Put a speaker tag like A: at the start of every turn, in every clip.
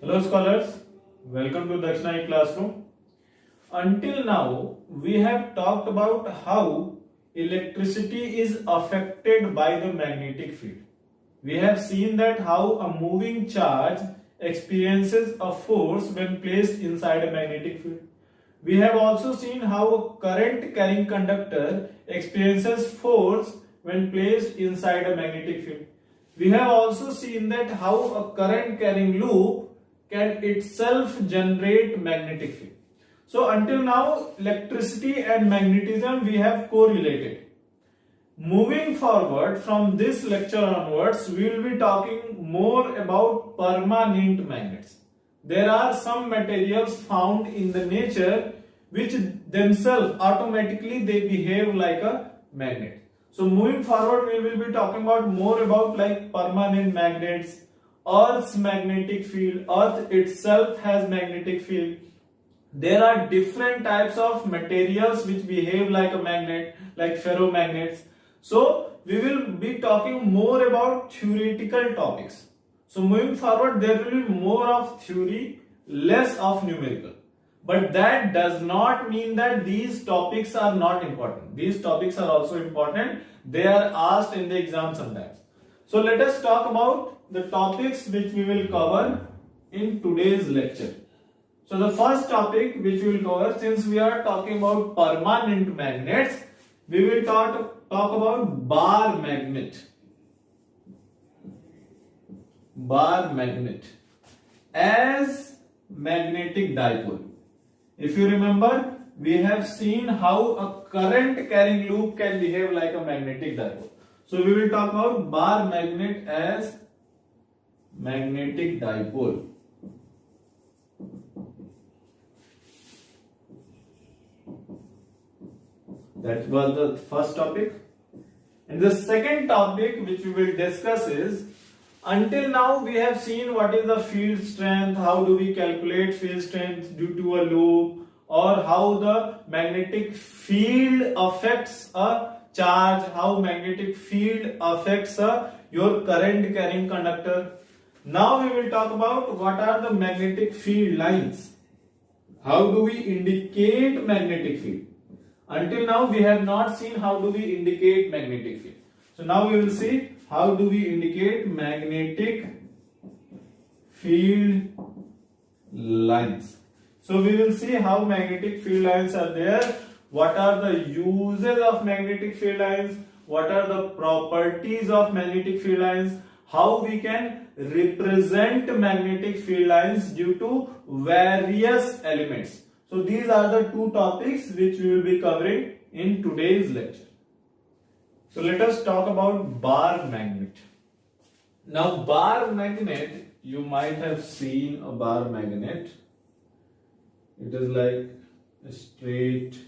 A: Hello scholars, welcome to Dakshina classroom. Until now, we have talked about how electricity is affected by the magnetic field. We have seen that how a moving charge experiences a force when placed inside a magnetic field. We have also seen how a current carrying conductor experiences force when placed inside a magnetic field. We have also seen that how a current carrying loop can itself generate magnetic field. So until now, electricity and magnetism we have correlated. Moving forward from this lecture onwards, we will be talking more about permanent magnets. There are some materials found in the nature which themselves automatically they behave like a magnet. So moving forward, we will be talking about more about like permanent magnets, Earth's magnetic field. Earth itself has magnetic field. There are different types of materials which behave like a magnet, like ferromagnets. So we will be talking more about theoretical topics. So moving forward, there will be more of theory, less of numerical. But that does not mean that these topics are not important. These topics are also important. They are asked in the exam sometimes. So let us talk about the topics which we will cover in today's lecture. So the first topic which we will cover, since we are talking about permanent magnets, we will talk about bar magnet. Bar magnet as magnetic dipole. If you remember, we have seen how a current carrying loop can behave like a magnetic dipole. So we will talk about bar magnet as magnetic dipole. That was the first topic. And the second topic which we will discuss is, until now we have seen what is the field strength, how do we calculate field strength due to a loop, or how the magnetic field affects a charge, how magnetic field affects your current carrying conductor. Now we will talk about what are the magnetic field lines. How do we indicate magnetic field? Until now we have not seen how do we indicate magnetic field. So now we will see how do we indicate magnetic field lines. So we will see how magnetic field lines are there, what are the uses of magnetic field lines, what are the properties of magnetic field lines, how we can represent magnetic field lines due to various elements. So these are the two topics which we will be covering in today's lecture. So let us talk about bar magnet. Now bar magnet, you might have seen a bar magnet. It is like a straight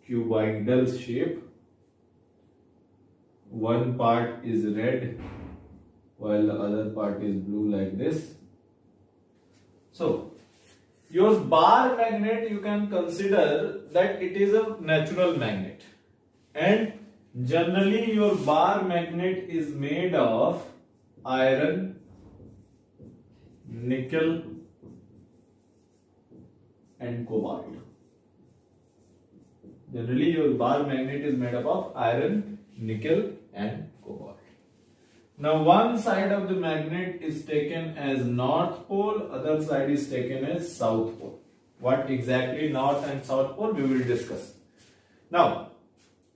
A: cuboidal shape. One part is red while the other part is blue, like this. So your bar magnet, you can consider that it is a natural magnet, and generally your bar magnet is made of iron, nickel and cobalt. Generally your bar magnet is made up of iron, nickel and cobalt. Now one side of the magnet is taken as north pole, other side is taken as south pole. What exactly north and south pole we will discuss. Now,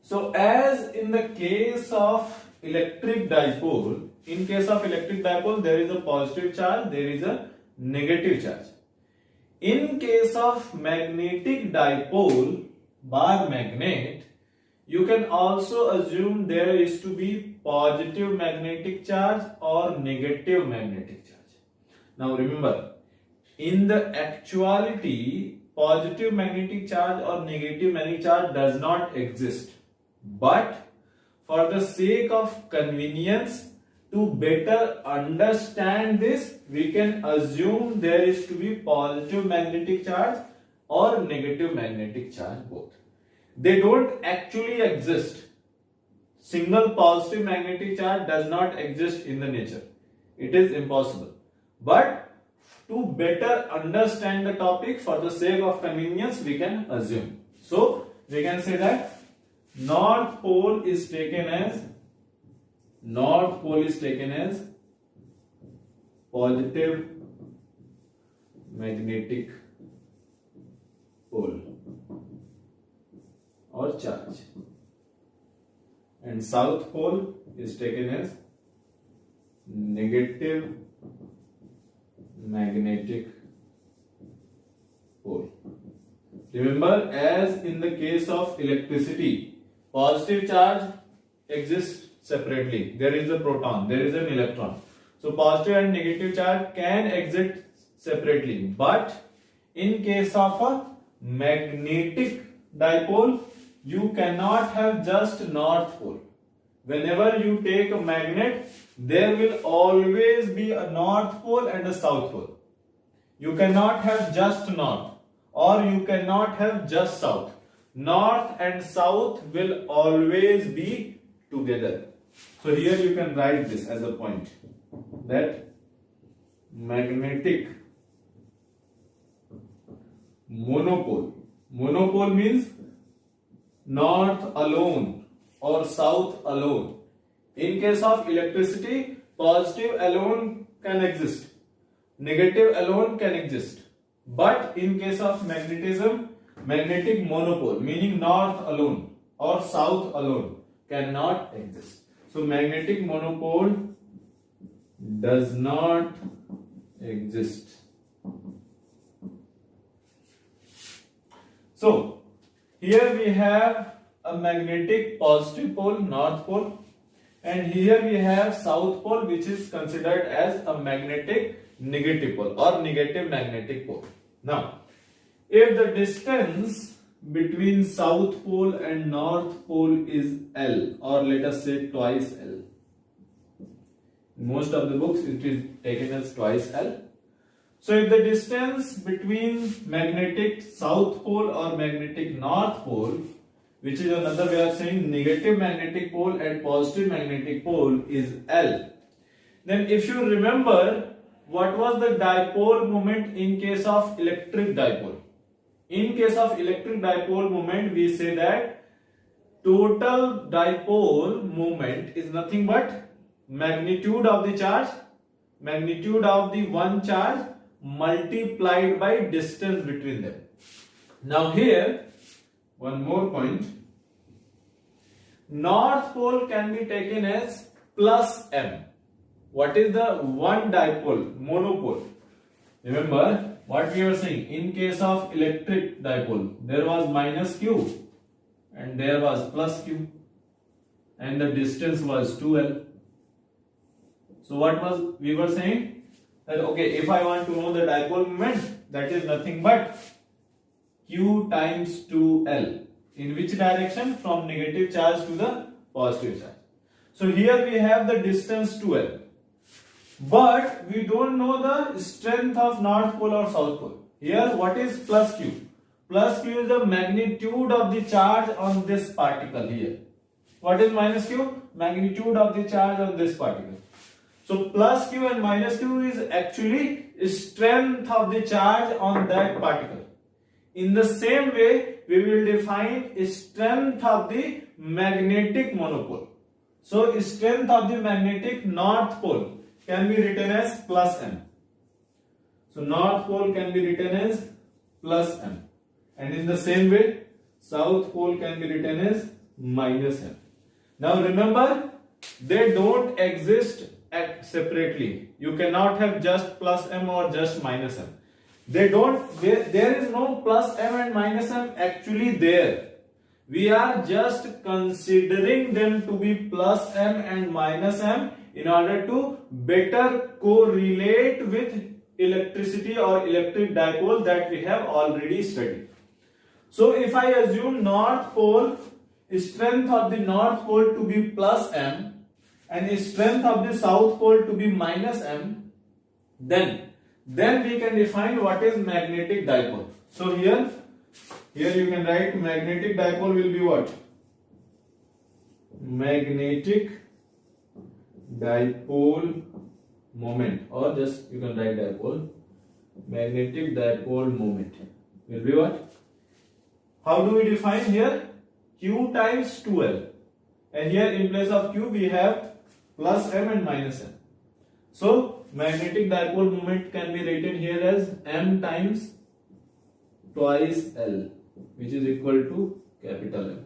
A: so as in the case of electric dipole, in case of electric dipole there is a positive charge, there is a negative charge. In case of magnetic dipole, bar magnet, you can also assume there is to be positive magnetic charge or negative magnetic charge. Now remember, in the actuality, positive magnetic charge or negative magnetic charge does not exist. But for the sake of convenience, to better understand this, we can assume there is to be positive magnetic charge or negative magnetic charge both. They don't actually exist. Single positive magnetic charge does not exist in the nature. It is impossible. But to better understand the topic, for the sake of convenience, we can assume. So we can say that North Pole is taken as positive magnetic pole or charge, and South Pole is taken as negative magnetic pole. Remember, as in the case of electricity, positive charge exists separately. There is a proton, there is an electron. So positive and negative charge can exist separately. But in case of a magnetic dipole, you cannot have just North Pole. Whenever you take a magnet, there will always be a North Pole and a South Pole. You cannot have just North, or you cannot have just South. North and South will always be together. So here you can write this as a point, that magnetic monopole. Monopole means North alone or South alone. In case of electricity, positive alone can exist, negative alone can exist. But in case of magnetism, magnetic monopole, meaning North alone or South alone, cannot exist. So magnetic monopole does not exist. So here we have a magnetic positive pole, North Pole, and here we have South Pole, which is considered as a magnetic negative pole or negative magnetic pole. Now, if the distance between South Pole and North Pole is L, or let us say twice L. In most of the books it is taken as twice L. So if the distance between magnetic South Pole or magnetic North Pole, which is another way of saying negative magnetic pole and positive magnetic pole, is L, then if you remember, what was the dipole moment in case of electric dipole? In case of electric dipole moment, we say that total dipole moment is nothing but magnitude of the charge, magnitude of the one charge multiplied by distance between them. Now here, one more point. North Pole can be taken as plus M. What is the one dipole, monopole? Remember what we were saying, in case of electric dipole, there was minus Q and there was plus Q and the distance was 2L. So what was we were saying? That okay, if I want to know the dipole moment, that is nothing but Q times 2L. In which direction? From negative charge to the positive charge. So here we have the distance 2L. But we don't know the strength of North Pole or South Pole. Here what is plus Q? Plus Q is the magnitude of the charge on this particle here. What is minus Q? Magnitude of the charge on this particle. So plus Q and minus Q is actually strength of the charge on that particle. In the same way, we will define strength of the magnetic monopole. So strength of the magnetic North Pole can be written as plus M. So North Pole can be written as plus M. And in the same way, South Pole can be written as minus M. Now remember, they don't exist separately. You cannot have just plus M or just minus M. There is no plus M and minus M actually there. We are just considering them to be plus M and minus M in order to better correlate with electricity or electric dipole that we have already studied. So if I assume North Pole, strength of the North Pole to be plus M and strength of the South Pole to be minus M, then we can define what is magnetic dipole. So here you can write magnetic dipole will be what? Magnetic dipole moment, or just you can write dipole. magnetic dipole moment will be what? How do we define here? Q times 2L. And here in place of Q we have plus M and minus M. So magnetic dipole moment can be written here as M times twice L, which is equal to capital M.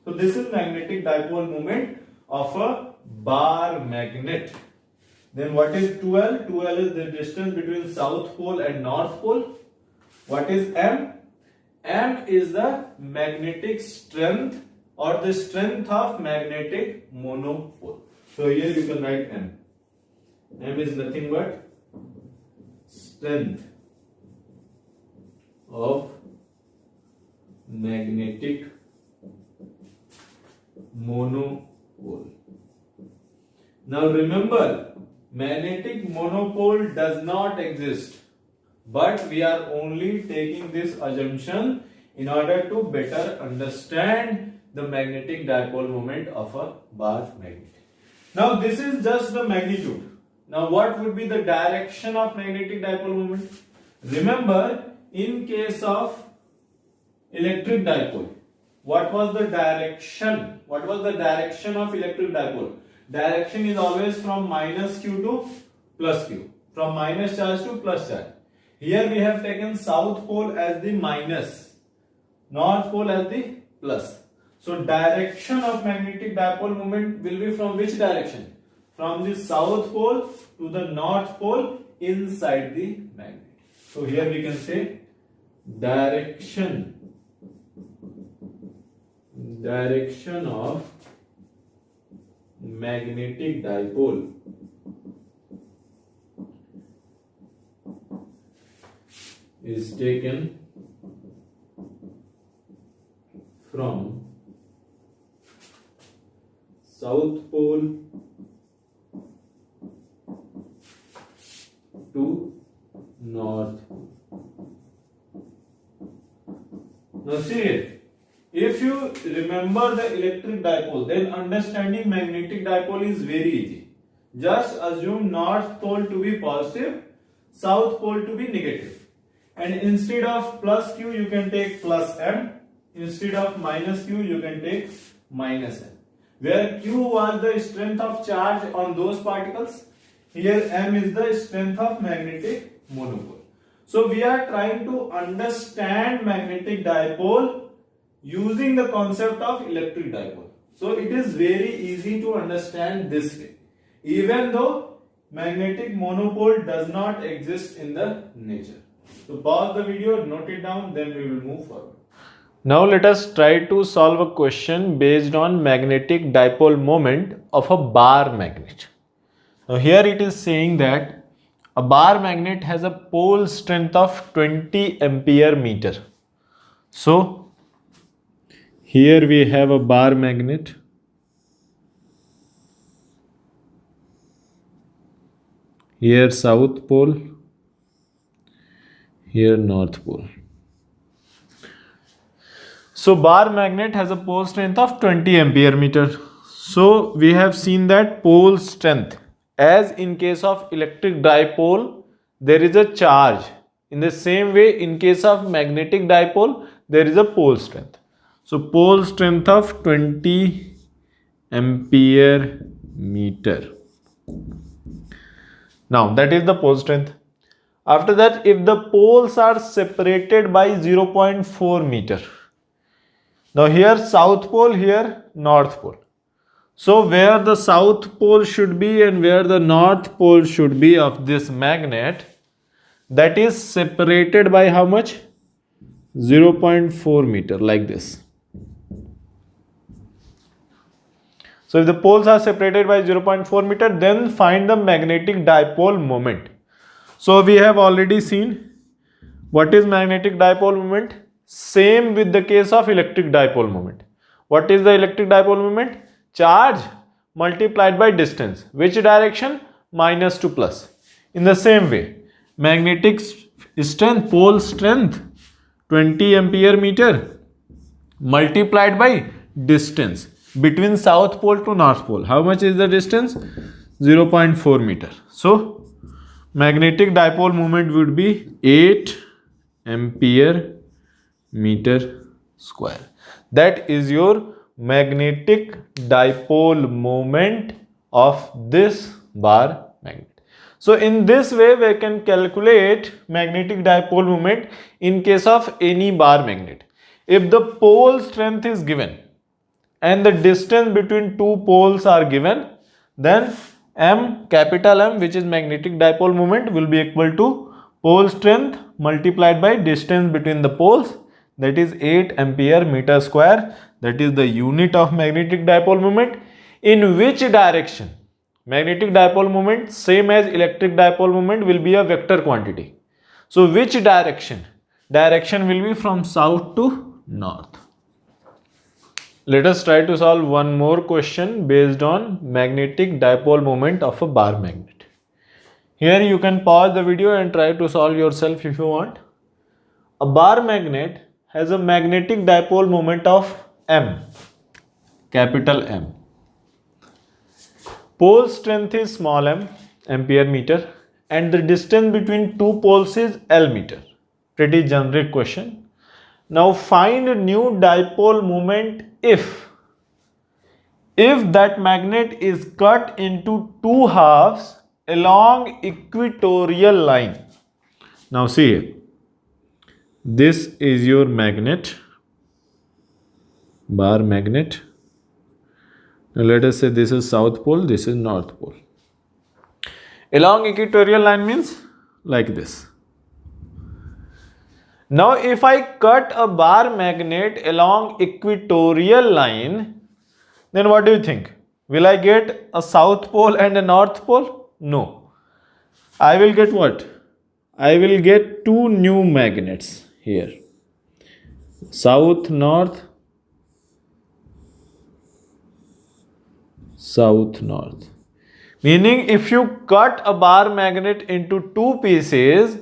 A: So this is magnetic dipole moment of a bar magnet. Then what is 2L? 2L is the distance between south pole and north pole. What is M? M is the magnetic strength or the strength of magnetic monopole. So here you can write M. M is nothing but strength of magnetic monopole. Now remember, magnetic monopole does not exist, but we are only taking this assumption in order to better understand the magnetic dipole moment of a bar magnet. Now this is just the magnitude. Now what would be the direction of magnetic dipole moment? Remember, in case of electric dipole, what was the direction? What was the direction of electric dipole? Direction is always from minus Q to plus Q, from minus charge to plus charge. Here we have taken south pole as the minus, north pole as the plus. So direction of magnetic dipole moment will be from which direction? From the south pole to the north pole inside the magnet. So here we can say direction of magnetic dipole is taken from south pole to north pole. Now see it. If you remember the electric dipole, then understanding magnetic dipole is very easy. Just assume north pole to be positive, south pole to be negative. And instead of plus Q, you can take plus M. Instead of minus Q, you can take minus M. Where Q was the strength of charge on those particles, here M is the strength of magnetic monopole. So we are trying to understand magnetic dipole using the concept of electric dipole. So it is very easy to understand this way, even though magnetic monopole does not exist in the nature. So pause the video, note it down, then we will move forward. Now let us try to solve a question based on magnetic dipole moment of a bar magnet. Now here it is saying that a bar magnet has a pole strength of 20 ampere meter. So here we have a bar magnet. Here south pole, here north pole. So bar magnet has a pole strength of 20 ampere meter. So we have seen that pole strength, as in case of electric dipole there is a charge. In the same way, in case of magnetic dipole there is a pole strength. So pole strength of 20 ampere meter. Now that is the pole strength. After that, if the poles are separated by 0.4 meter. Now here south pole, here north pole. So where the south pole should be and where the north pole should be of this magnet, that is separated by how much? 0.4 meter, like this. So if the poles are separated by 0.4 meter, then find the magnetic dipole moment. So we have already seen what is magnetic dipole moment. Same with the case of electric dipole moment. What is the electric dipole moment? Charge multiplied by distance. Which direction? Minus to plus. In the same way, magnetic strength, pole strength 20 ampere meter multiplied by distance between south pole to north pole. How much is the distance? 0.4 meter. So magnetic dipole moment would be 8 ampere meter square. That is your magnetic dipole moment of this bar magnet. So in this way we can calculate magnetic dipole moment in case of any bar magnet. If the pole strength is given and the distance between two poles are given, then M, capital M, which is magnetic dipole moment, will be equal to pole strength multiplied by distance between the poles, that is 8 ampere meter square. That is the unit of magnetic dipole moment. In which direction? Magnetic dipole moment, same as electric dipole moment, will be a vector quantity. So which direction? Direction will be from south to north. Let us try to solve one more question based on magnetic dipole moment of a bar magnet. Here you can pause the video and try to solve yourself if you want. A bar magnet has a magnetic dipole moment of M, capital M. Pole strength is small m, ampere meter, and the distance between two poles is L meter. Pretty generic question. Now find a new dipole moment if that magnet is cut into two halves along equatorial line. Now see here. This is your magnet, bar magnet. Now let us say this is south pole, this is north pole. Along equatorial line means like this. Now if I cut a bar magnet along equatorial line, then what do you think? Will I get a south pole and a north pole? No. I will get what? I will get two new magnets here. South, north, south, north. Meaning if you cut a bar magnet into two pieces,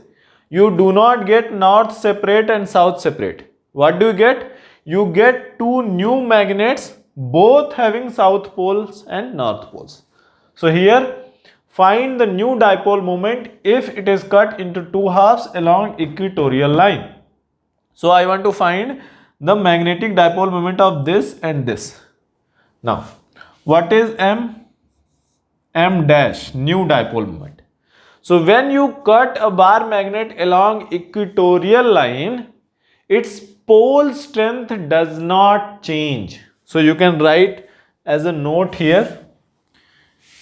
A: you do not get north separate and south separate. What do you get? You get two new magnets, both having south poles and north poles. So here, find the new dipole moment if it is cut into two halves along equatorial line. So I want to find the magnetic dipole moment of this and this. Now, what is M? M dash, new dipole moment. So when you cut a bar magnet along equatorial line, its pole strength does not change. So you can write as a note here.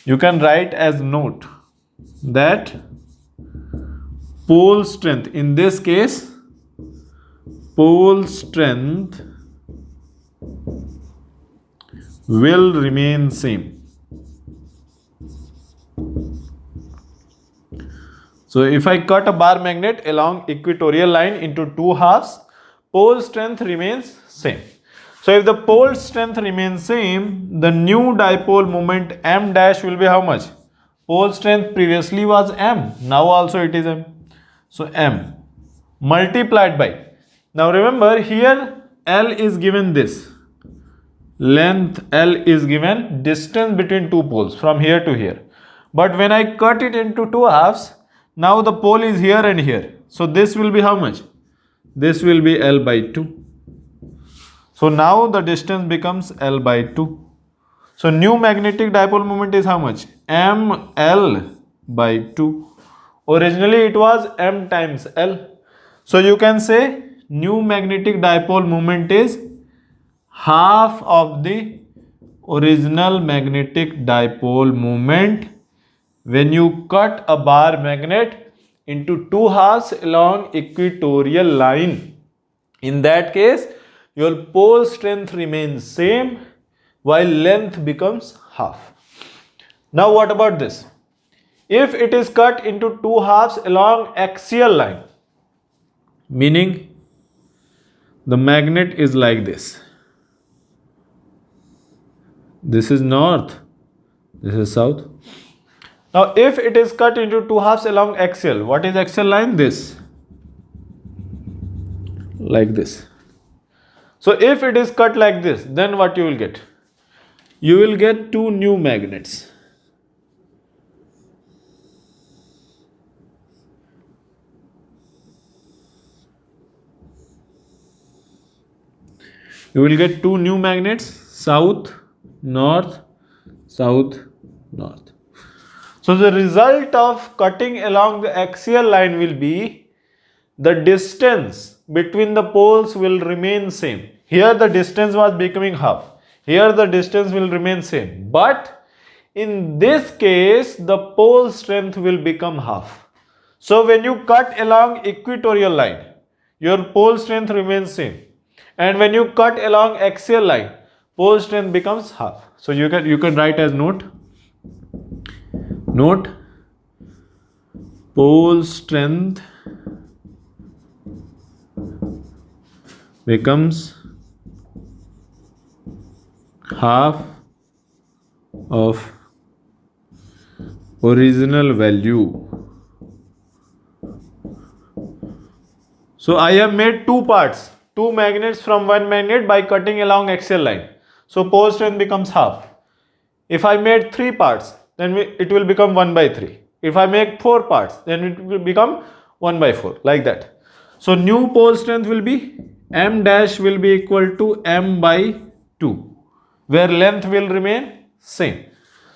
A: You can write as note that pole strength, in this case, pole strength will remain same. So if I cut a bar magnet along equatorial line into two halves, pole strength remains same. So if the pole strength remains same, the new dipole moment M dash will be how much? Pole strength previously was M, now also it is M. So M multiplied by, now remember here L is given this, length L is given, distance between two poles from here to here. But when I cut it into two halves, now the pole is here and here. So this will be how much? This will be L by 2. So now the distance becomes L by 2. So new magnetic dipole moment is how much? ML by 2. Originally it was M times L. So you can say new magnetic dipole moment is half of the original magnetic dipole moment when you cut a bar magnet into two halves along equatorial line. In that case, your pole strength remains same while length becomes half. Now what about this? If it is cut into two halves along axial line, meaning the magnet is like this. This is north, this is south. Now if it is cut into two halves along axial, what is axial line? This, like this. So if it is cut like this, then what you will get? You will get two new magnets. You will get two new magnets, south, north, south, north. So the result of cutting along the axial line will be the distance between the poles will remain same. Here the distance was becoming half. Here the distance will remain same. But in this case, the pole strength will become half. So when you cut along equatorial line, your pole strength remains same. And when you cut along axial line, pole strength becomes half. So you can write as note pole strength becomes half of original value. So I have made two parts, two magnets from one magnet by cutting along axial line. So pole strength becomes half. If I made three parts, then it will become 1 by 3. If I make 4 parts, then it will become 1 by 4, like that. So new pole strength will be m dash will be equal to m by 2, where length will remain same.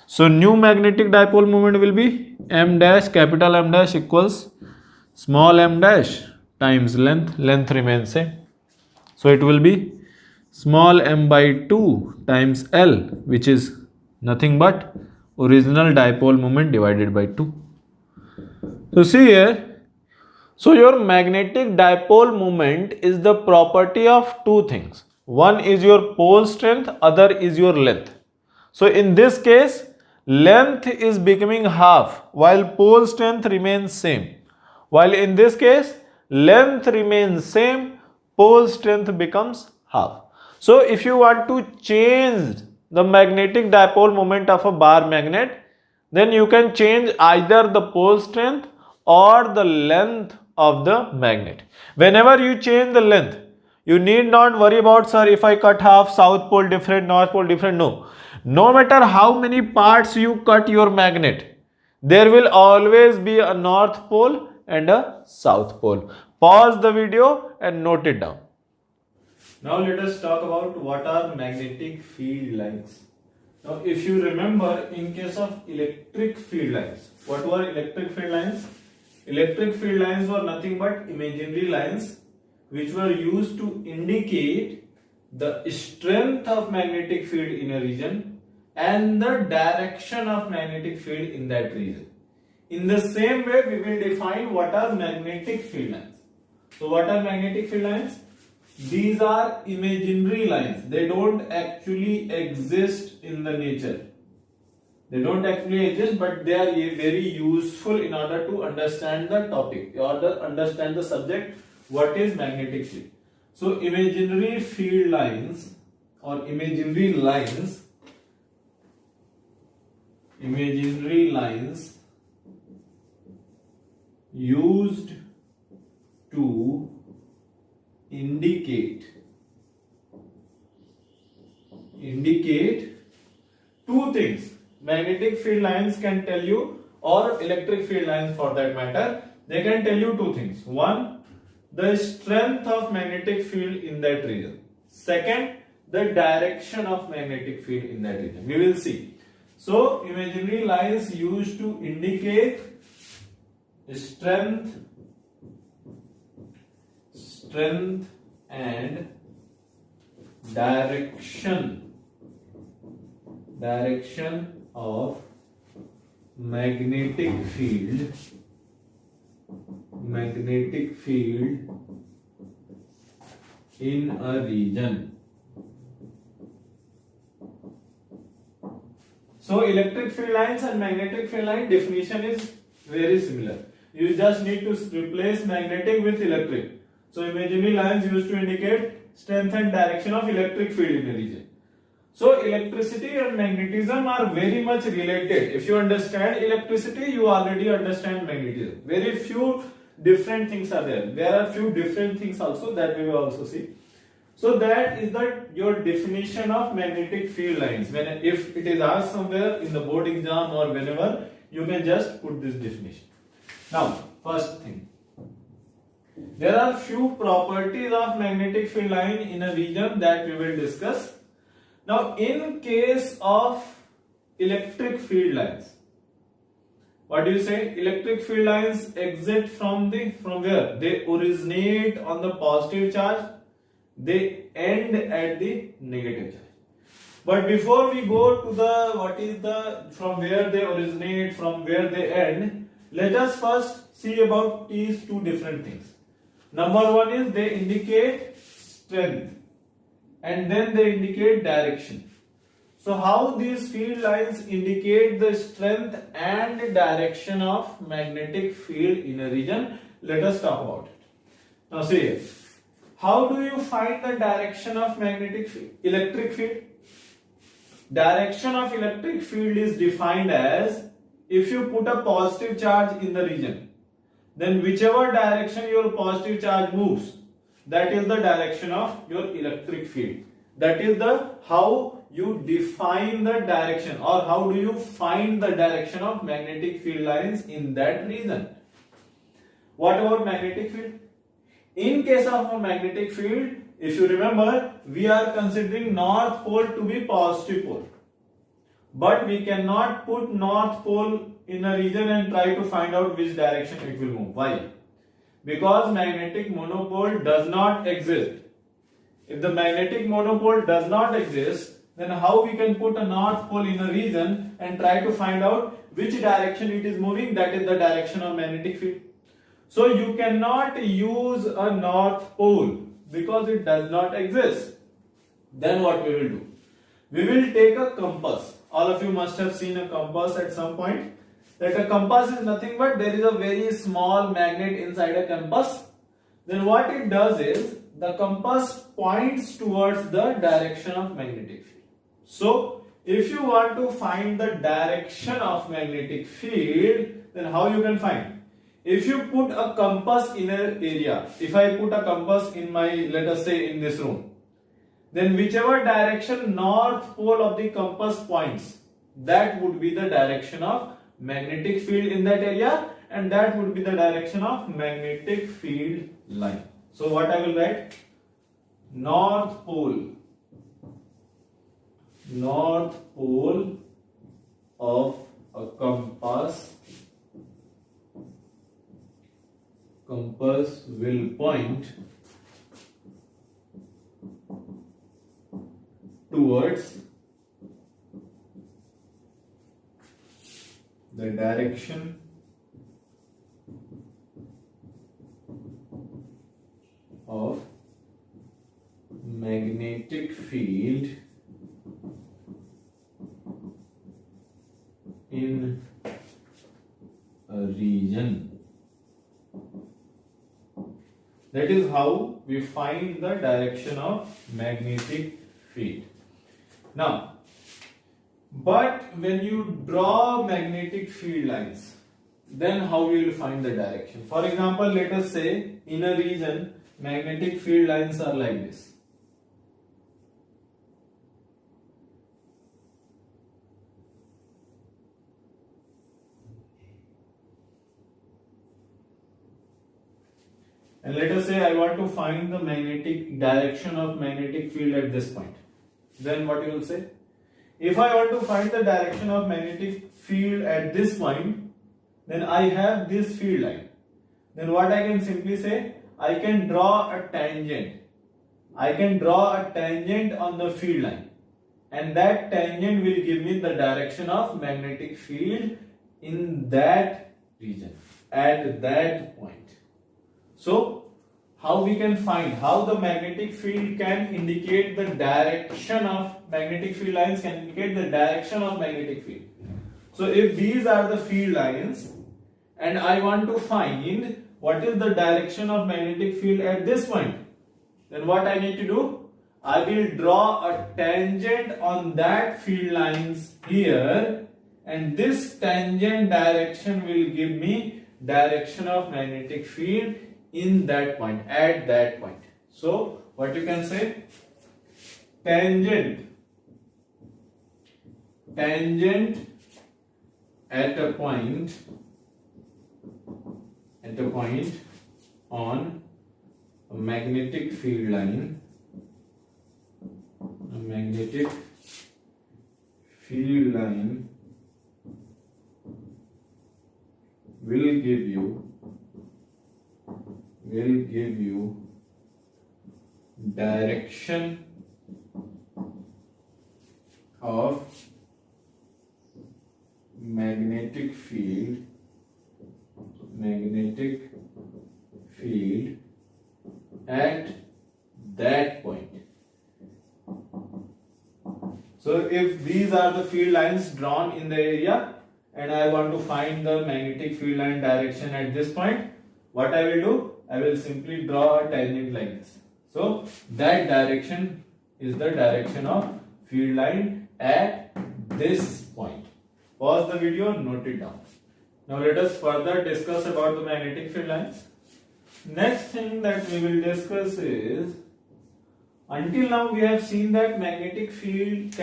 A: So new magnetic dipole moment will be m dash, capital M dash equals small m dash times length remains same. So it will be small m by 2 times L, which is nothing but original dipole moment divided by 2. So see here, so your magnetic dipole moment is the property of two things. One is your pole strength, other is your length. So in this case, length is becoming half while pole strength remains same. While in this case, length remains same, pole strength becomes half. So if you want to change the magnetic dipole moment of a bar magnet, then you can change either the pole strength or the length of the magnet. Whenever you change the length, you need not worry about, sir, if I cut half, south pole different, north pole different. No matter how many parts you cut your magnet, there will always be a north pole and a south pole. Pause the video and note it down. Now let us talk about what are magnetic field lines. Now if you remember, in case of electric field lines, what were electric field lines? Electric field lines were nothing but imaginary lines which were used to indicate the strength of magnetic field in a region and the direction of magnetic field in that region. In the same way, we will define what are magnetic field lines. So what are magnetic field lines? These are imaginary lines. They don't actually exist in the nature. They don't actually exist, but they are very useful in order to understand the topic, in order to understand the subject, what is magnetic field. So imaginary field lines or imaginary lines used to indicate two things. Magnetic field lines can tell you, or electric field lines for that matter, they can tell you two things. One, the strength of magnetic field in that region. Second, the direction of magnetic field in that region. We will see. So imaginary lines used to indicate strength and direction of magnetic field in a region. So electric field lines and magnetic field line definition is very similar. You just need to replace magnetic with electric. So imaginary lines used to indicate strength and direction of electric field in a region. So electricity and magnetism are very much related. If you understand electricity, you already understand magnetism. Very few different things are there. There are few different things also that we will also see. So that is your definition of magnetic field lines. If it is asked somewhere in the board exam or whenever, you can just put this definition. Now, first thing. There are few properties of magnetic field line in a region that we will discuss. Now, in case of electric field lines, what do you say? Electric field lines exit from where? They originate on the positive charge, they end at the negative charge. But before we go to from where they originate, from where they end, let us first see about these two different things. Number one is they indicate strength and then they indicate direction. So how these field lines indicate the strength and direction of magnetic field in a region, let us talk about it. Now see here, how do you find the direction of magnetic field, electric field? Direction of electric field is defined as, if you put a positive charge in the region, then whichever direction your positive charge moves, that is the direction of your electric field. That is the how you define the direction, or how do you find the direction of magnetic field lines in that region. What about magnetic field? In case of a magnetic field, if you remember, we are considering north pole to be positive pole, but we cannot put north pole in a region and try to find out which direction it will move. Why? Because magnetic monopole does not exist. If the magnetic monopole does not exist, then how we can put a north pole in a region and try to find out which direction it is moving, that is the direction of magnetic field. So you cannot use a north pole because it does not exist. Then what we will do? We will take a compass. All of you must have seen a compass at some point. That a compass is nothing but there is a very small magnet inside a compass. Then what it does is, the compass points towards the direction of magnetic field. So if you want to find the direction of magnetic field, then how you can find? If you put a compass in an area, if I put a compass in my, let us say in this room, then whichever direction north pole of the compass points, that would be the direction of magnetic field in that area, and that would be the direction of magnetic field line. So what I will write? North pole of a compass will point towards the direction of magnetic field in a region. That is how we find the direction of magnetic field. Now, but when you draw magnetic field lines, then how we will find the direction? For example, let us say in a region magnetic field lines are like this. And let us say I want to find the magnetic direction of magnetic field at this point. Then what you will say? If I want to find the direction of magnetic field at this point, then I have this field line. Then what I can simply say? I can draw a tangent. I can draw a tangent on the field line, and that tangent will give me the direction of magnetic field in that region at that point. So how we can find, how the magnetic field can indicate the direction of magnetic field lines can indicate the direction of magnetic field. So if these are the field lines and I want to find what is the direction of magnetic field at this point, then what I need to do? I will draw a tangent on that field lines here, and this tangent direction will give me direction of magnetic field in that point, at that point. So what you can say? Tangent at a point on a magnetic field line, a magnetic field line will give you direction of magnetic field at that point. So if these are the field lines drawn in the area and I want to find the magnetic field line direction at this point, what I will do? I will simply draw a tangent like this. So that direction is the direction of field line at this point. Pause the video, note it down. Now let us further discuss about the magnetic field lines. Next thing that we will discuss is, until now we have seen that magnetic field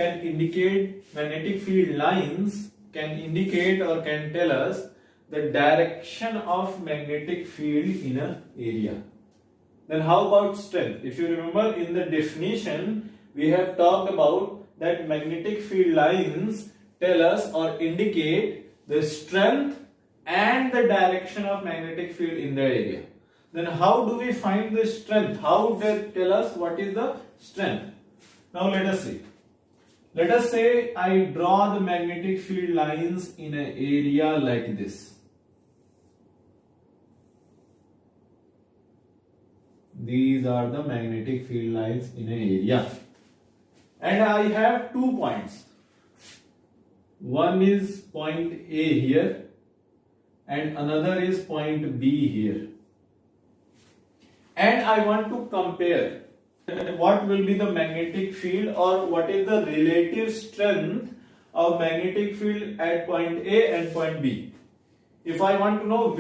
A: lines can indicate or can tell us the direction of magnetic field in an area. Then how about strength? If you remember in the definition, we have talked about that magnetic field lines tell us or indicate the strength and the direction of magnetic field in the area. Then how do we find the strength? How they tell us what is the strength? Now let us see. Let us say I draw the magnetic field lines in an area like this. These are the magnetic field lines in an area. And I have 2 points. One is point A here and another is point B here. And I want to compare what will be the magnetic field or what is the relative strength of magnetic field at point A and point B. If I want to know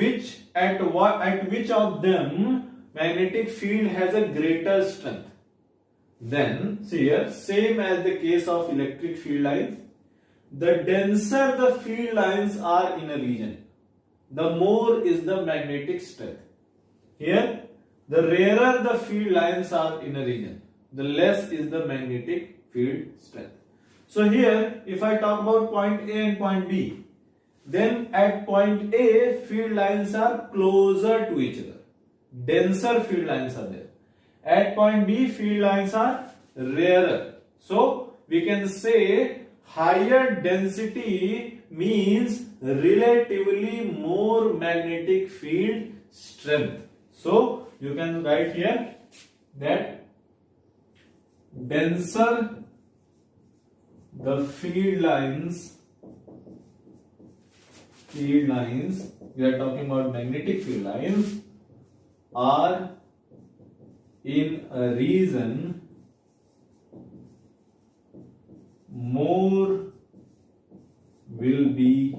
A: at which of them magnetic field has a greater strength, then see here, same as the case of electric field lines, the denser the field lines are in a region, the more is the magnetic strength. Here, the rarer the field lines are in a region, the less is the magnetic field strength. So here, if I talk about point A and point B, then at point A, field lines are closer to each other. Denser field lines are there. At point B, field lines are rarer. So we can say higher density means relatively more magnetic field strength. So you can write here that denser the field lines, we are talking about magnetic field lines, are in a region, more will be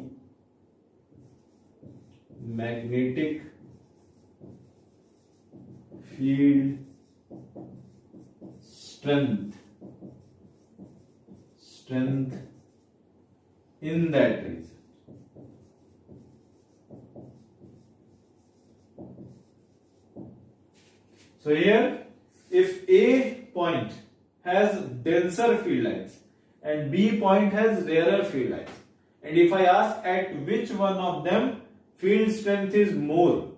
A: magnetic field strength in that region. So here, if A point has denser field lines and B point has rarer field lines, and if I ask at which one of them field strength is more,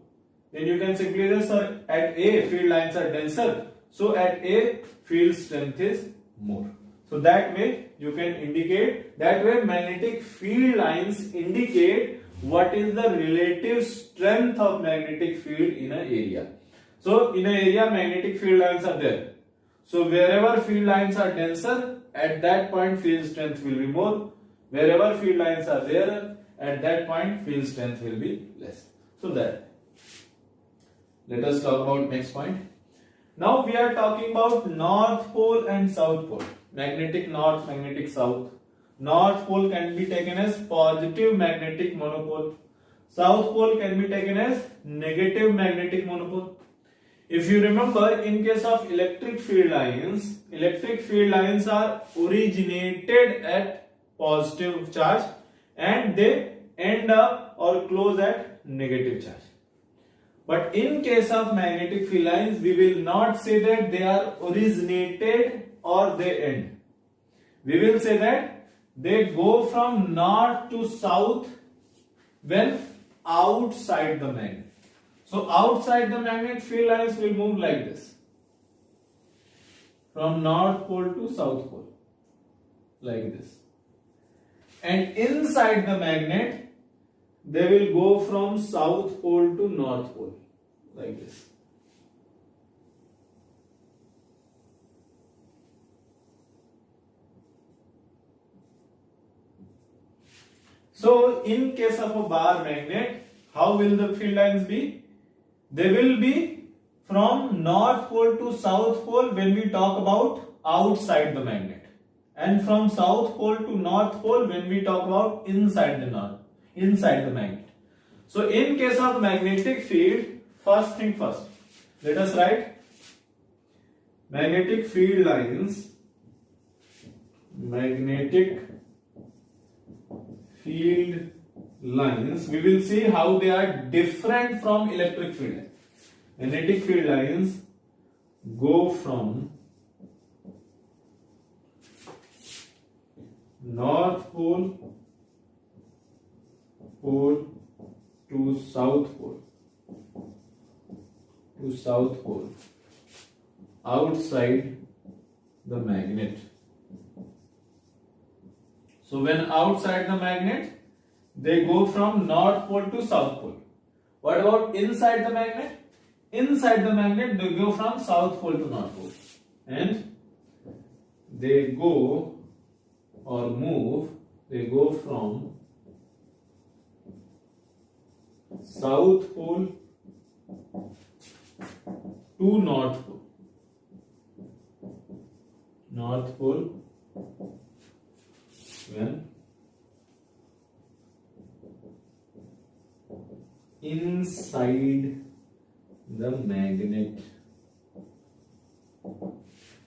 A: then you can simply say, sir, at A field lines are denser, so at A field strength is more. So that way you can indicate, that way magnetic field lines indicate what is the relative strength of magnetic field in an area. So in an area magnetic field lines are there. So wherever field lines are denser, at that point field strength will be more. Wherever field lines are rarer, at that point field strength will be less. So that. Let us talk about next point. Now we are talking about North Pole and South Pole. Magnetic North, magnetic South. North Pole can be taken as positive magnetic monopole. South Pole can be taken as negative magnetic monopole. If you remember, in case of electric field lines are originated at positive charge and they end up or close at negative charge. But in case of magnetic field lines, we will not say that they are originated or they end. We will say that they go from north to south when outside the magnet. So outside the magnet, field lines will move like this. From north pole to south pole. Like this. And inside the magnet, they will go from south pole to north pole. Like this. So, in case of a bar magnet, how will the field lines be? They will be from north pole to south pole when we talk about outside the magnet, and from south pole to north pole when we talk about inside the magnet. So, in case of magnetic field, first thing first, let us write magnetic field lines. Magnetic field lines, we will see how they are different from electric field lines. Magnetic field lines go from north pole to south pole outside the magnet. So when outside the magnet, they go from north pole to south pole. What about inside the magnet? Inside the magnet, they go from south pole to north pole. And they go or move, they go from south pole to north pole. North pole when inside the magnet.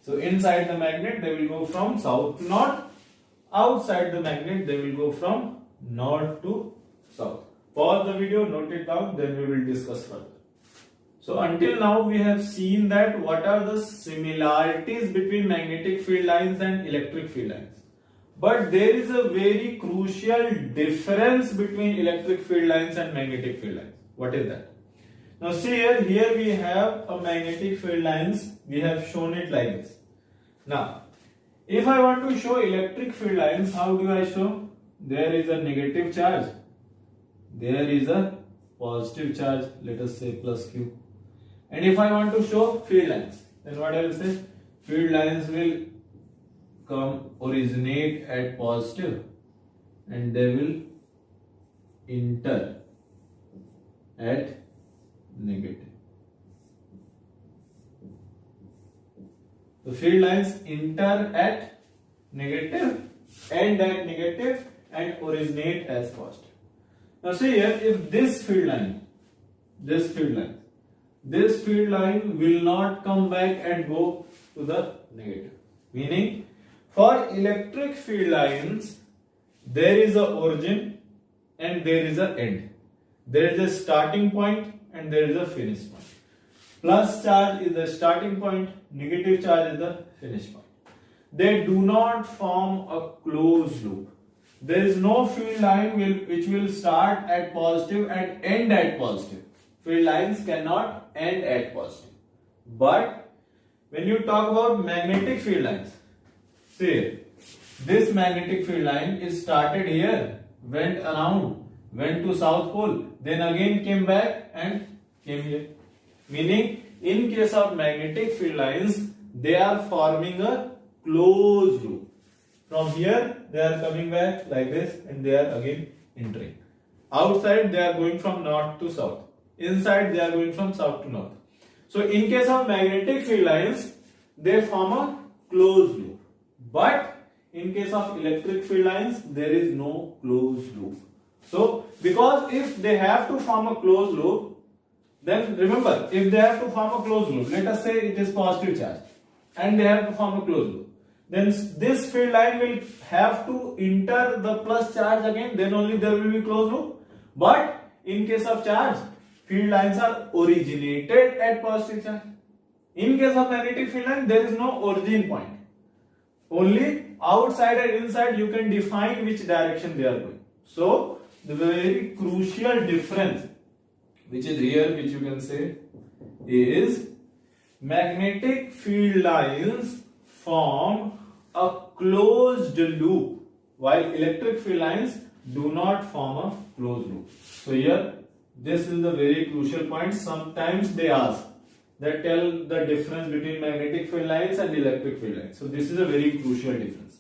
A: So inside the magnet they will go from south to north. Outside the magnet they will go from north to south. Pause the video, note it down, then we will discuss further. So until now we have seen that what are the similarities between magnetic field lines and electric field lines. But there is a very crucial difference between electric field lines and magnetic field lines. What is that? Now see here we have a magnetic field lines. We have shown it like this. Now, if I want to show electric field lines, how do I show? There is a negative charge. There is a positive charge. Let us say plus Q. And if I want to show field lines, then what I will say? Field lines will originate at positive and they will enter at negative. The field lines enter at negative, end at negative, and originate as positive. Now see here, if this field line will not come back and go to the negative. Meaning, for electric field lines, there is a origin and there is a end. There is a starting point and there is a finish point. Plus charge is the starting point, negative charge is the finish point. They do not form a closed loop. There is no field line which will start at positive and end at positive. Field lines cannot end at positive. But when you talk about magnetic field lines, see, this magnetic field line is started here, went around, went to south pole, then again came back and came here. Meaning, in case of magnetic field lines, they are forming a closed loop. From here, they are coming back like this and they are again entering. Outside, they are going from north to south. Inside, they are going from south to north. So, in case of magnetic field lines, they form a closed loop. But in case of electric field lines, there is no closed loop. So, because if they have to form a closed loop, then remember, if they have to form a closed loop, let us say it is positive charge and they have to form a closed loop, then this field line will have to enter the plus charge again, then only there will be closed loop. But in case of charge, field lines are originated at positive charge. In case of magnetic field line, there is no origin point. Only outside and inside you can define which direction they are going. So the very crucial difference which is here, which you can say, is magnetic field lines form a closed loop, while electric field lines do not form a closed loop. So here, this is the very crucial point. Sometimes they ask that tell the difference between magnetic field lines and electric field lines. So this is a very crucial difference.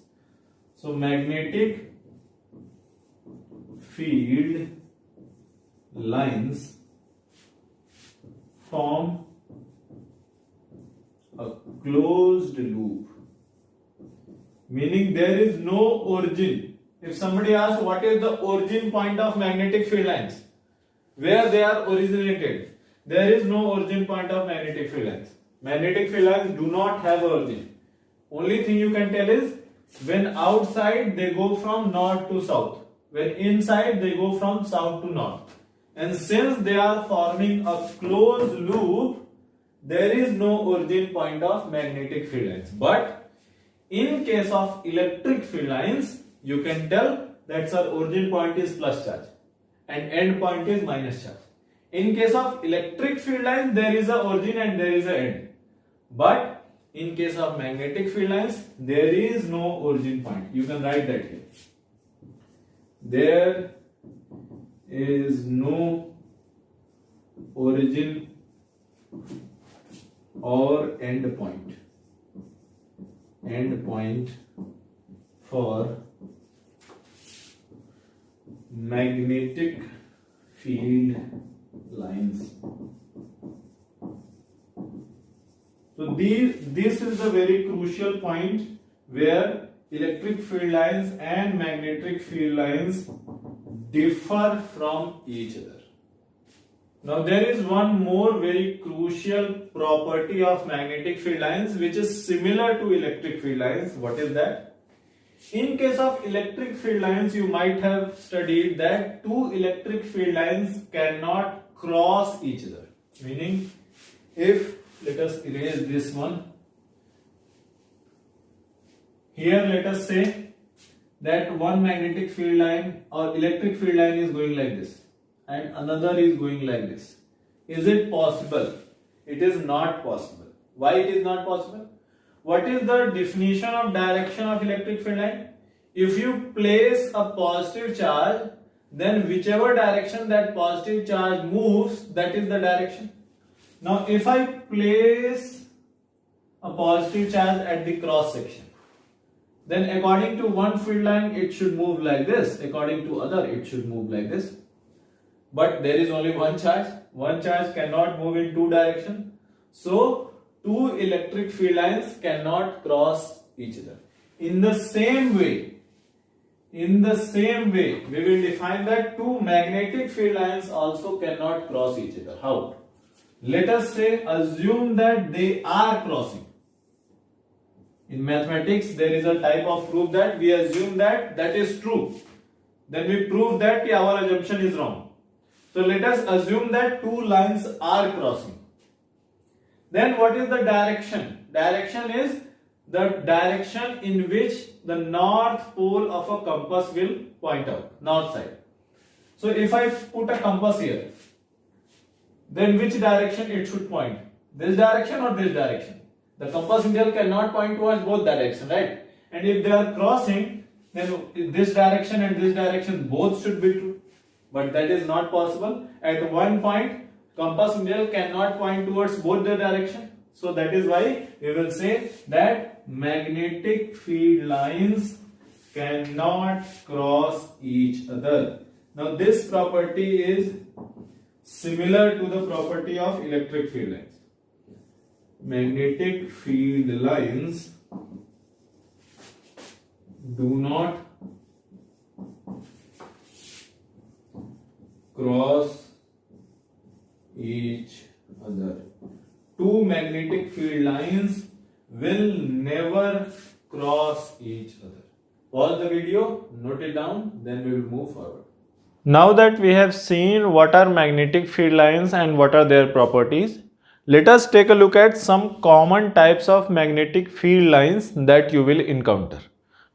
A: So magnetic field lines form a closed loop, meaning there is no origin. If somebody asks what is the origin point of magnetic field lines, where they are originated, there is no origin point of magnetic field lines. Magnetic field lines do not have origin. Only thing you can tell is when outside they go from north to south, when inside they go from south to north. And since they are forming a closed loop, there is no origin point of magnetic field lines. But in case of electric field lines, you can tell that our origin point is plus charge and end point is minus charge. In case of electric field lines, there is a origin and there is an end. But in case of magnetic field lines, there is no origin point. You can write that here. There is no origin or end point. End point for magnetic field lines. So this is the very crucial point where electric field lines and magnetic field lines differ from each other. Now there is one more very crucial property of magnetic field lines which is similar to electric field lines. What is that? In case of electric field lines, you might have studied that two electric field lines cannot cross each other. Meaning, if let us erase this one. Here let us say that one magnetic field line or electric field line is going like this and another is going like this. Is it possible? It is not possible. Why it is not possible? What is the definition of direction of electric field line? If you place a positive charge, then whichever direction that positive charge moves, that is the direction. Now if I place a positive charge at the cross section, then according to one field line it should move like this, according to other it should move like this. But there is only one charge. One charge cannot move in two directions. So two electric field lines cannot cross each other. In the same way, we will define that two magnetic field lines also cannot cross each other. How? Let us say, assume that they are crossing. In mathematics, there is a type of proof that we assume that that is true. Then we prove that our assumption is wrong. So let us assume that two lines are crossing. Then what is the direction? Direction is the direction in which the north pole of a compass will point out, north side. So if I put a compass here, then which direction it should point? This direction or this direction? The compass needle cannot point towards both directions, right? And if they are crossing, then this direction and this direction both should be true. But that is not possible. At one point, compass needle cannot point towards both the direction. So that is why we will say that magnetic field lines cannot cross each other. Now this property is similar to the property of electric field lines. Magnetic field lines do not cross each other. Two magnetic field lines will never cross each other. Pause the video, note it down, then we will move forward. Now that we have seen what are magnetic field lines and what are their properties, let us take a look at some common types of magnetic field lines that you will encounter.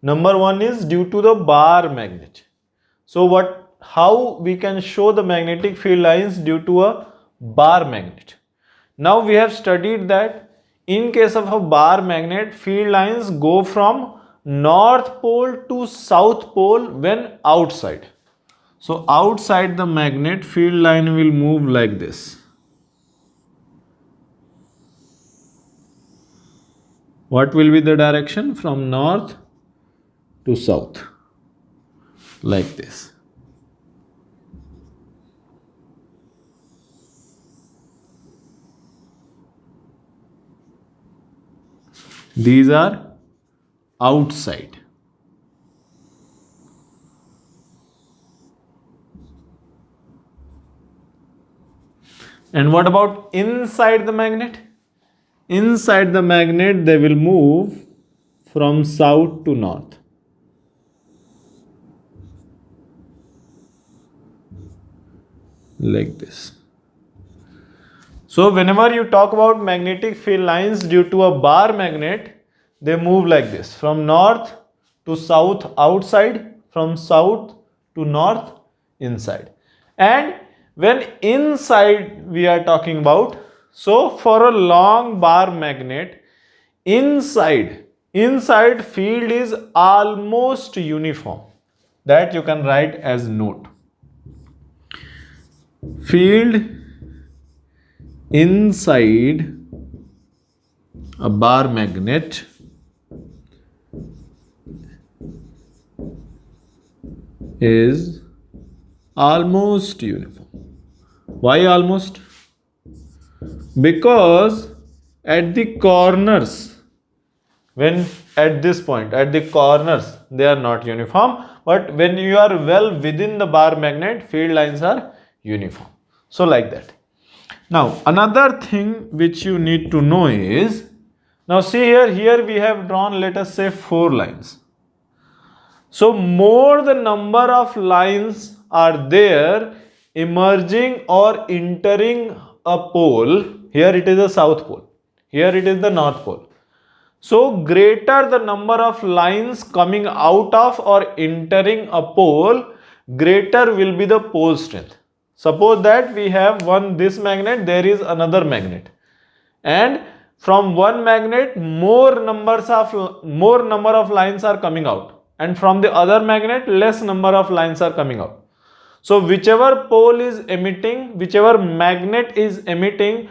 A: Number one is due to the bar magnet. So how we can show the magnetic field lines due to a bar magnet? Now we have studied that in case of a bar magnet, field lines go from north pole to south pole when outside. So outside the magnet, field line will move like this. What will be the direction? From north to south, like this. These are outside. And what about inside the magnet? Inside the magnet, they will move from south to north. Like this. So whenever you talk about magnetic field lines due to a bar magnet, they move like this. From north to south outside, from south to north inside. And when inside we are talking about, so for a long bar magnet, inside field is almost uniform. That you can write as note. Field inside a bar magnet is almost uniform. Why almost? Because at the corners, when at this point, at the corners, they are not uniform, but when you are well within the bar magnet, field lines are uniform. So like that. Now another thing which you need to know is, now see here we have drawn, let us say 4 lines. So more the number of lines are there emerging or entering a pole. Here it is the south pole, here it is the north pole. So greater the number of lines coming out of or entering a pole, greater will be the pole strength. Suppose that we have this magnet, there is another magnet, and from one magnet more number of lines are coming out, and from the other magnet less number of lines are coming out. So whichever pole is emitting, whichever magnet is emitting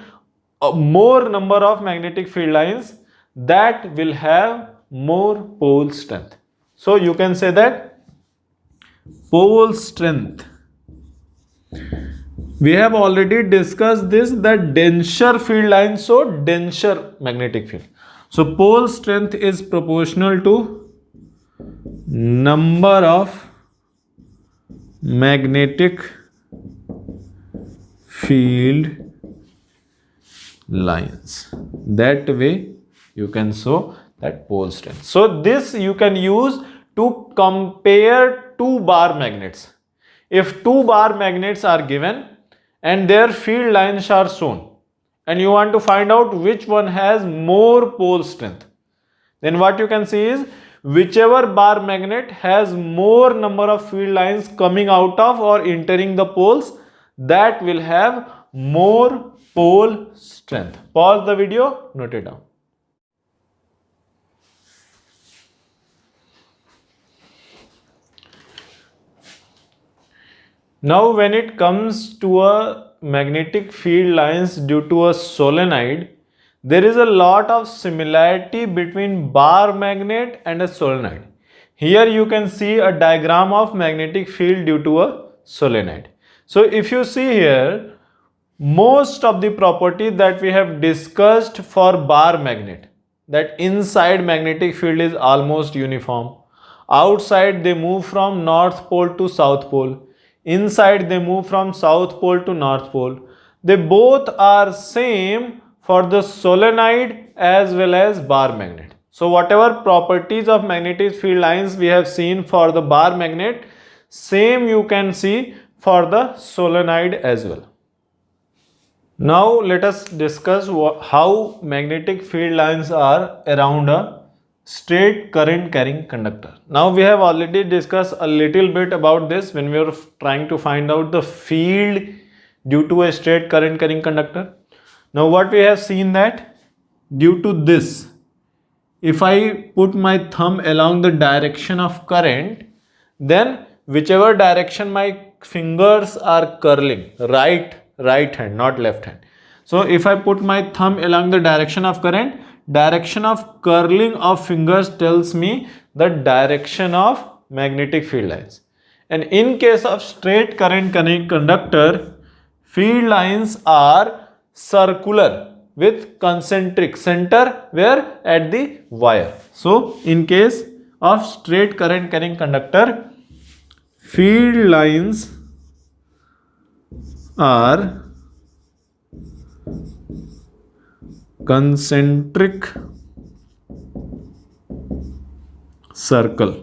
A: a more number of magnetic field lines, that will have more pole strength. So you can say that pole strength. We have already discussed this, that denser field lines, so denser magnetic field. So pole strength is proportional to number of magnetic field lines. That way you can show that pole strength. So this you can use to compare 2 bar magnets. If 2 bar magnets are given and their field lines are shown, and you want to find out which one has more pole strength, then what you can see is, whichever bar magnet has more number of field lines coming out of or entering the poles, that will have more pole strength. Pause the video, note it down. Now when it comes to a magnetic field lines due to a solenoid, there is a lot of similarity between bar magnet and a solenoid. Here you can see a diagram of magnetic field due to a solenoid. So if you see here, most of the properties that we have discussed for bar magnet, that inside magnetic field is almost uniform, outside they move from north pole to south pole, inside they move from south pole to north pole, they both are same for the solenoid as well as bar magnet. So whatever properties of magnetic field lines we have seen for the bar magnet, same you can see for the solenoid as well. Now let us discuss how magnetic field lines are around a straight current carrying conductor. Now we have already discussed a little bit about this when we were trying to find out the field due to a straight current carrying conductor. Now what we have seen that due to this, if I put my thumb along the direction of current, then whichever direction my fingers are curling, right hand, not left hand. So if I put my thumb along the direction of current, direction of curling of fingers tells me the direction of magnetic field lines. And in case of straight current carrying conductor, field lines are circular with concentric center where at the wire. So in case of straight current carrying conductor, field lines are concentric circle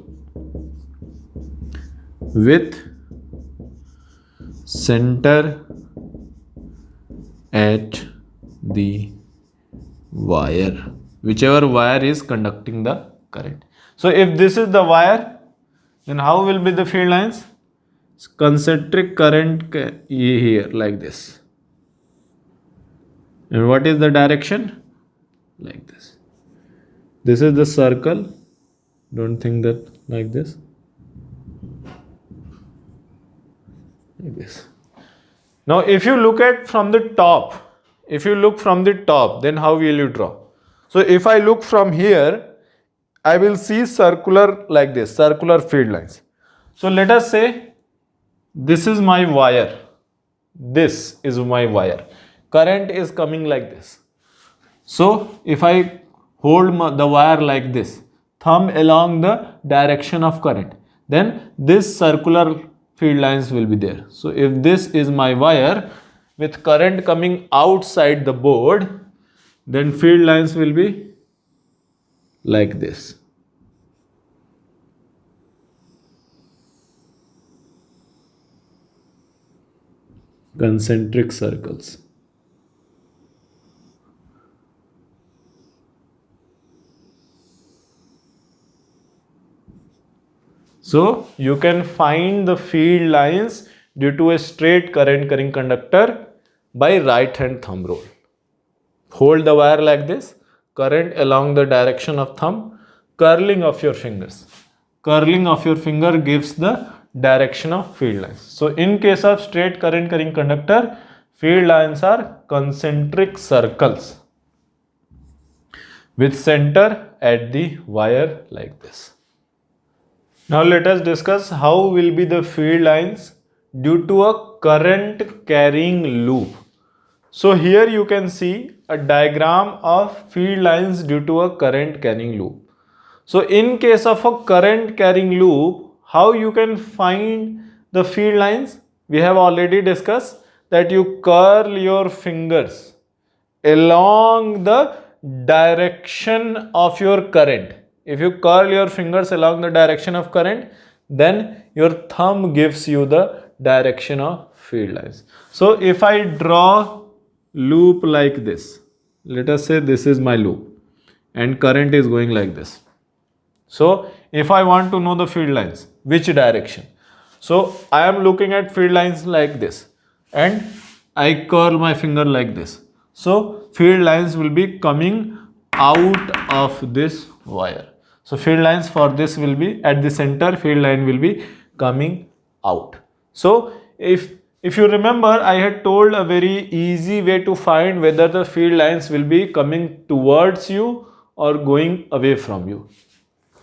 A: with center at the wire, whichever wire is conducting the current. So if this is the wire, then how will be the field lines? Concentric current here like this. And what is the direction? Like this. This is the circle. Don't think that like this. Like this. Now if you look at from the top, then how will you draw? So if I look from here, I will see circular like this, circular field lines. So let us say this is my wire. This is my wire. Current is coming like this. So if I hold the wire like this, thumb along the direction of current, then this circular field lines will be there. So if this is my wire with current coming outside the board, then field lines will be like this. Concentric circles. So you can find the field lines due to a straight current carrying conductor by right hand thumb rule. Hold the wire like this, current along the direction of thumb, curling of your fingers. Curling of your finger gives the direction of field lines. So in case of straight current carrying conductor, field lines are concentric circles with center at the wire like this. Now let us discuss how will be the field lines due to a current carrying loop. So here you can see a diagram of field lines due to a current carrying loop. So in case of a current carrying loop, how you can find the field lines? We have already discussed that you curl your fingers along the direction of your current. If you curl your fingers along the direction of current, then your thumb gives you the direction of field lines. So if I draw loop like this, let us say this is my loop and current is going like this. So if I want to know the field lines, which direction? So I am looking at field lines like this and I curl my finger like this. So field lines will be coming out of this wire. So field lines for this will be at the center, field line will be coming out. So if you remember, I had told a very easy way to find whether the field lines will be coming towards you or going away from you.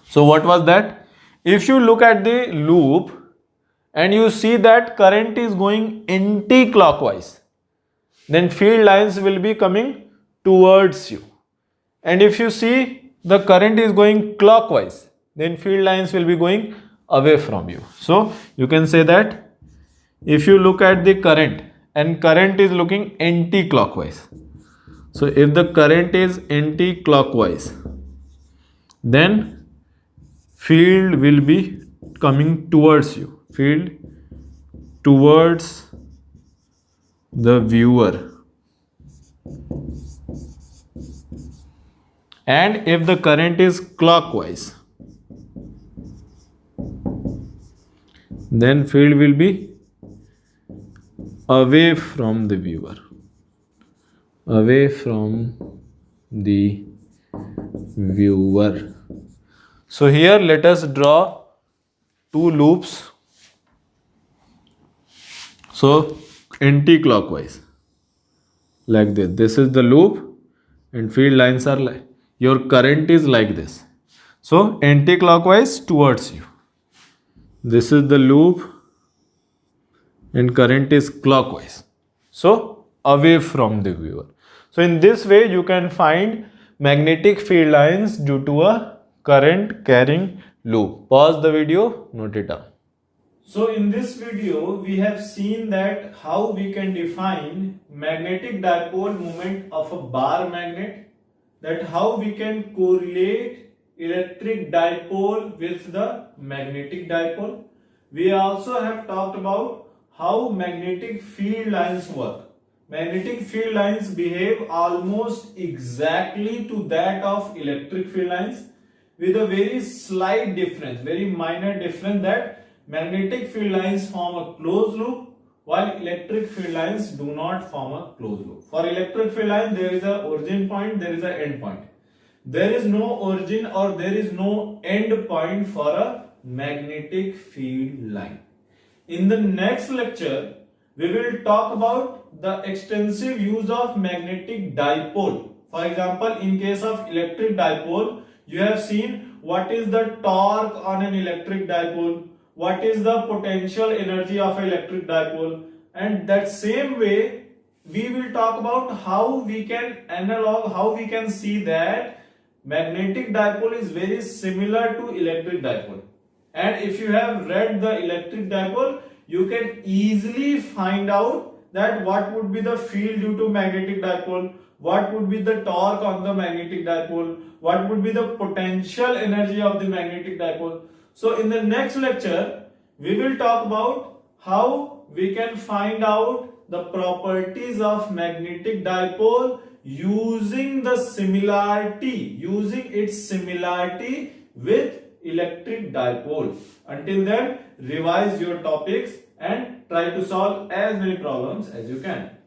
A: So what was that? If you look at the loop and you see that current is going anti-clockwise, then field lines will be coming towards you. And if you see the current is going clockwise, then field lines will be going away from you. So you can say that if you look at the current and current is looking anti-clockwise. So if the current is anti-clockwise, then field will be coming towards you. Field towards the viewer, and if the current is clockwise, then field will be away from the viewer, away from the viewer. So here let us draw two loops. So anti-clockwise, like this. This is the loop, and field lines are like, your current is like this. So anti-clockwise towards you. This is the loop, and current is clockwise. So away from the viewer. So in this way you can find magnetic field lines due to a current carrying loop. Pause the video, note it down. So in this video we have seen that how we can define magnetic dipole moment of a bar magnet, that how we can correlate electric dipole with the magnetic dipole. We also have talked about how magnetic field lines work. Magnetic field lines behave almost exactly to that of electric field lines, with a very slight difference, very minor difference, that magnetic field lines form a closed loop while electric field lines do not form a closed loop. For electric field line, there is a origin point, there is an end point. There is no origin or there is no end point for a magnetic field line. In the next lecture, we will talk about the extensive use of magnetic dipole. For example, in case of electric dipole, you have seen what is the torque on an electric dipole, what is the potential energy of an electric dipole, and that same way we will talk about how we can analog, how we can see that magnetic dipole is very similar to electric dipole. And if you have read the electric dipole, you can easily find out that what would be the field due to magnetic dipole, what would be the torque on the magnetic dipole, what would be the potential energy of the magnetic dipole. So in the next lecture, we will talk about how we can find out the properties of magnetic dipole using the similarity, using its similarity with electric dipole. Until then, revise your topics and try to solve as many problems as you can.